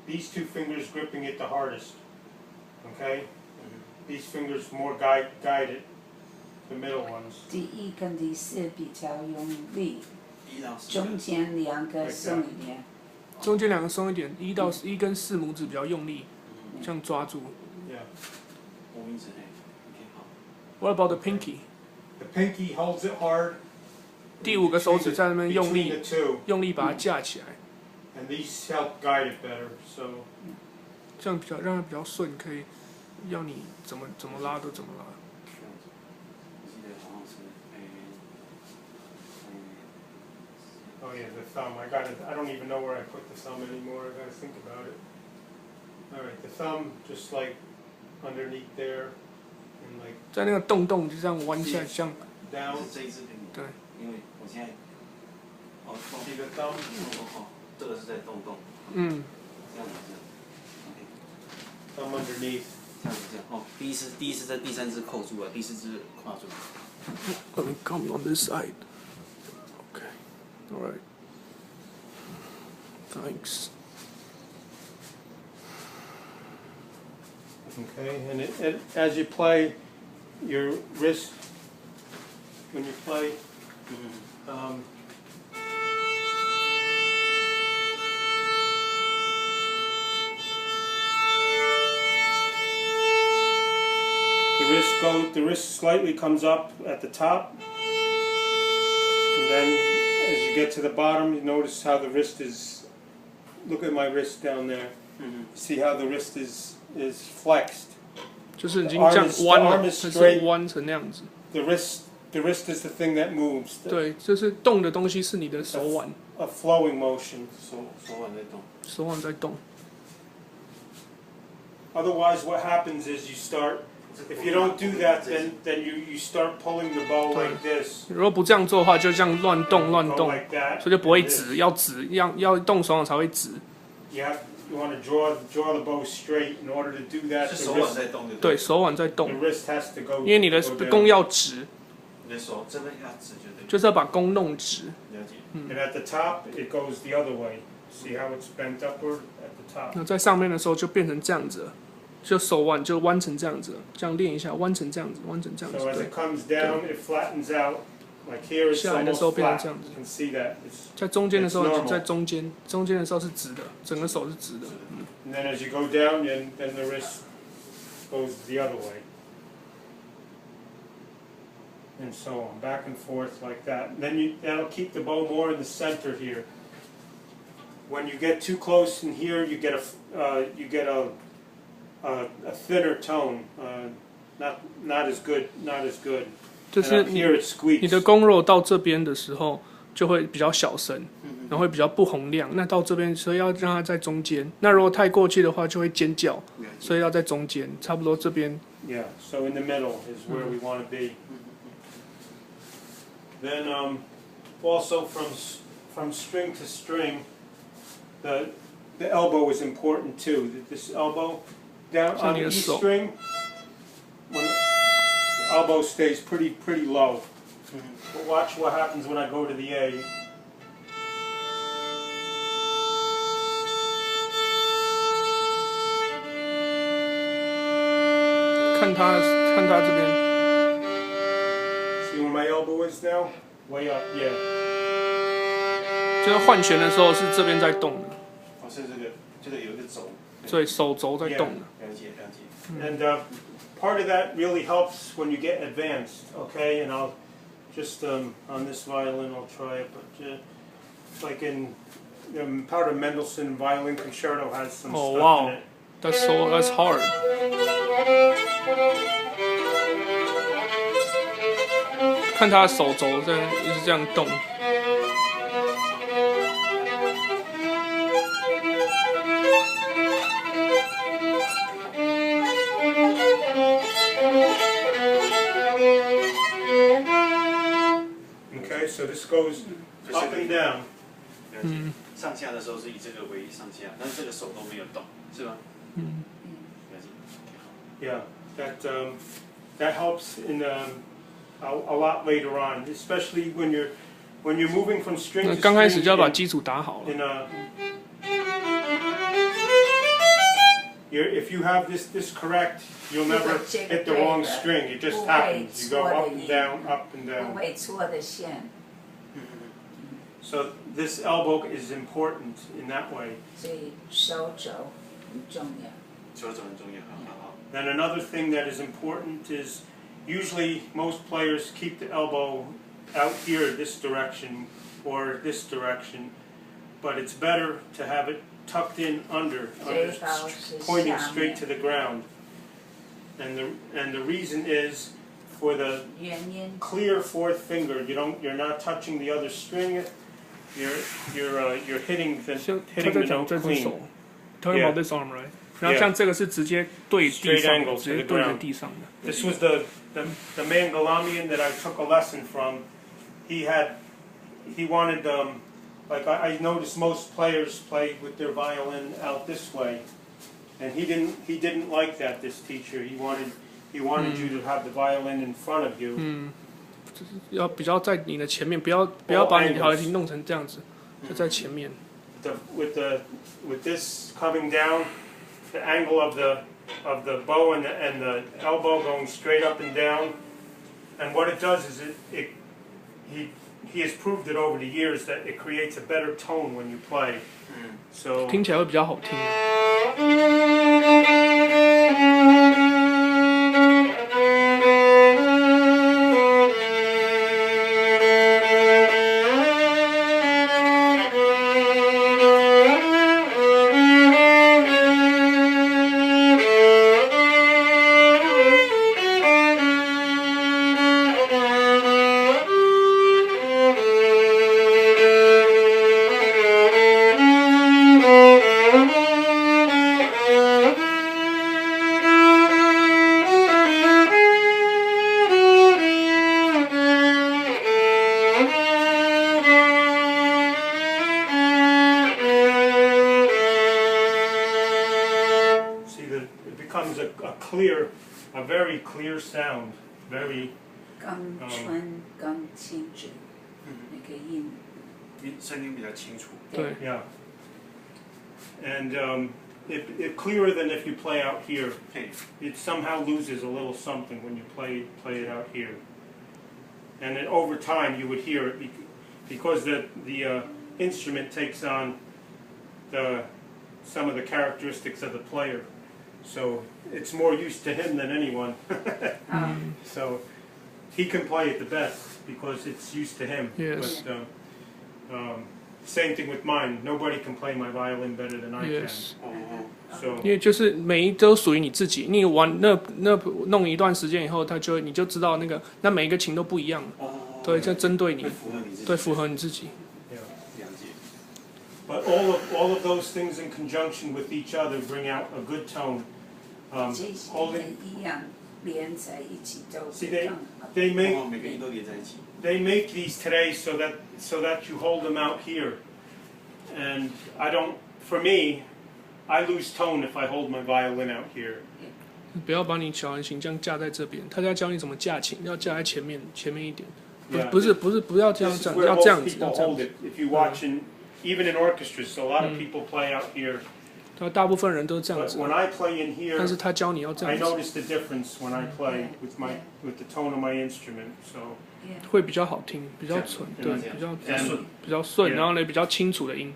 these two fingers gripping it the hardest. Okay, these fingers more guided. The middle ones. 第一跟第四比较用力， 1到4。中间两个松一点。中间2个松一点，1跟4拇指比较用力，这样抓住。Yeah. 无名指内。OK 好。What about the pinky? The pinky holds it hard. 第5个手指在那边用 Between 力 the two. 用力把它架起来， And these help guide it better. So. 这样让它比较顺，可以要你怎么拉都怎么拉。 Oh yeah, the thumb. I don't even know where I put the thumb anymore. I gotta think about it. All right, the thumb just like underneath there, and like 在那个洞就这样弯下，像 down. 这一支给你。对。因为我现在，哦， See the thumb? 这个是在洞。嗯。这样子。OK。 Thumb underneath. 这样子这样。哦，第一次在第3支扣住了，第4支跨住。Let me come on this side. Okay. All right. Thanks. Okay, and as you play, your wrist, when you play, the wrist slightly comes up at the top, and then as you get to the bottom, you notice how the wrist is. Look at my wrist down there. See how the wrist is flexed. 就是已经这样弯了，它是弯成那样子。The wrist is the thing that moves. 对，就是动的东西是你的手腕。A flowing motion. 手腕在动。手腕在动。Otherwise, what happens is you start. If you don't do that, then you start pulling the bow like this. 如果不这样做的话，就这样乱动，所以就不会直，要动手掌才会直。You want to draw the bow straight in order to do that. 是手腕在动，对，手腕在动。 The wrist has to go. 因为你的弓要直。你的手这边要直就对。就是要把弓弄直。了解。And at the top, it goes the other way. See how it's bent upward at the top. 那在上面的时候就变成这样子了。 就手腕就弯成这样子，这样练一下，弯成这样子，弯成这样子。So as it comes down, it flattens out. Like here, it's 下来的时候 almost 变成 flat. 这样子。 You can see that. 在中间的时候，在中间的时候是直的，整个手是直的。And then as you go down, then the wrist goes the other way. And so on, back and forth like that. And then that'll keep the bow more in the center here. When you get too close in here, you get a thinner tone, not as good. 就是你的弓肉到这边的时候就会比较小声，然后会比较不洪亮。那到这边，所以要让它在中间。那如果太过去的话，就会尖叫，所以要在中间，差不多这边。Yeah, so in the middle is where we want to be. Then also from string to string, the elbow is important too. This elbow down on the E string, when the elbow stays pretty low. But watch what happens when I go to the A. 看他这边。See where my elbow is now? Way up, yeah. 就是换弦的时候是这边在动的。哦，是这个有一个轴。所以手肘在动的。了解。And part of that really helps when you get advanced, okay? And I'll just on this violin I'll try it, but like in part of Mendelssohn violin concerto has some stuff in it. That's hard. 看他的手肘在一直这样动。Okay, so this goes up and down. 上下的时候是以这个为上下，但是这个手都没有动，是吗？Yeah, that helps in a lot later on, especially when you're moving from string to string. 刚开始就要把基础打好了。if you have this correct, you'll never hit the wrong string. It just happens. You go up and down, up and 不 down. 会错的线， So this elbow is important in that way. 所以手肘很重要。手肘很重要，好好好。 Then another thing that is important is usually most players keep the elbow out here this direction or this direction, but it's better to have it tucked in under pointing straight to the ground. And the reason is for the 原因 clear fourth finger, you're not touching the other string. You're hitting the 他在 note 讲这只 clean. 手 ，talking about this arm, right？ 然后像这个是直接对地 Straight 上 angle 的， to 直接 the 对着 ground. 地上的。 This was the man Galamian that I took a lesson from. He wanted like I noticed most players play with their violin out this way, and he didn't like that. This teacher he wanted you to have the violin in front of you. 要比较在你的前面，不要把你调琴弄成这样子，就在前面。With this coming down, the angle of the bow and the elbow going straight up and down, and what it does is he has proved it over the years that it creates a better tone when you play. So 听起来会比较好听。a very clear sound, very 更纯、更清楚，那个音。声音比较清楚。对 yeah, and it clearer than if you play out here. It somehow loses a little something when you play it out here, and then over time you would hear it because the instrument takes on some of the characteristics of the player. So it's more used to him than anyone. So he can play it the best because it's used to him. Yes. But, same thing with mine. Nobody can play my violin better than I Yes. can. So 因为就是每一都属于你自己，你玩那弄一段时间以后，你就知道那每一个琴都不一样，对，就针对你，对，符合你自己。 But all of those things in conjunction with each other bring out a good tone. Holding. See, they make these today so that you hold them out here, and I don't. For me, I lose tone if I hold my violin out here. 不要把你小提琴这样架在这边，他在教你怎么架琴，要架在前面一点。不要这样 This 讲， is where 要这样 most 子， people 要这样 hold 子。 it. If you watch even in orchestras, so a lot of people play out here. 大部分人都这样 But 子， when I play in here, 但是他教你要这 I 样子， notice the difference when I play with the tone of my instrument. So 会比较好听，比较纯，对，比较顺，然后呢比较清楚的音。